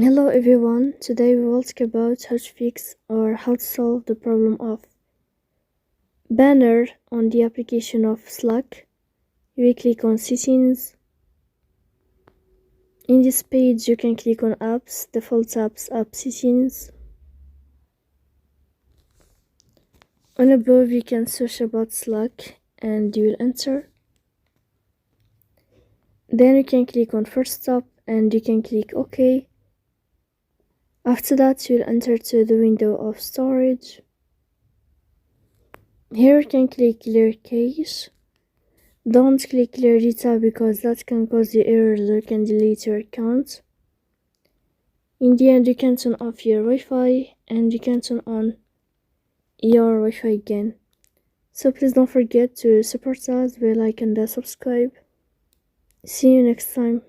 Hello everyone, today we will talk about how to fix or how to solve the problem of banner on the application of Slack. You click on settings. In this page you can click on apps, default apps, app settings. On above you can search about Slack and you will enter. Then you can click on first stop and you can click OK. After that you'll enter to the window of storage. Here you can click clear cache. Don't click clear data because that can cause the error that can delete your account. In the end you can turn off your Wi-Fi and you can turn on your Wi-Fi again. So please don't forget to support us by like and subscribe. See you next time.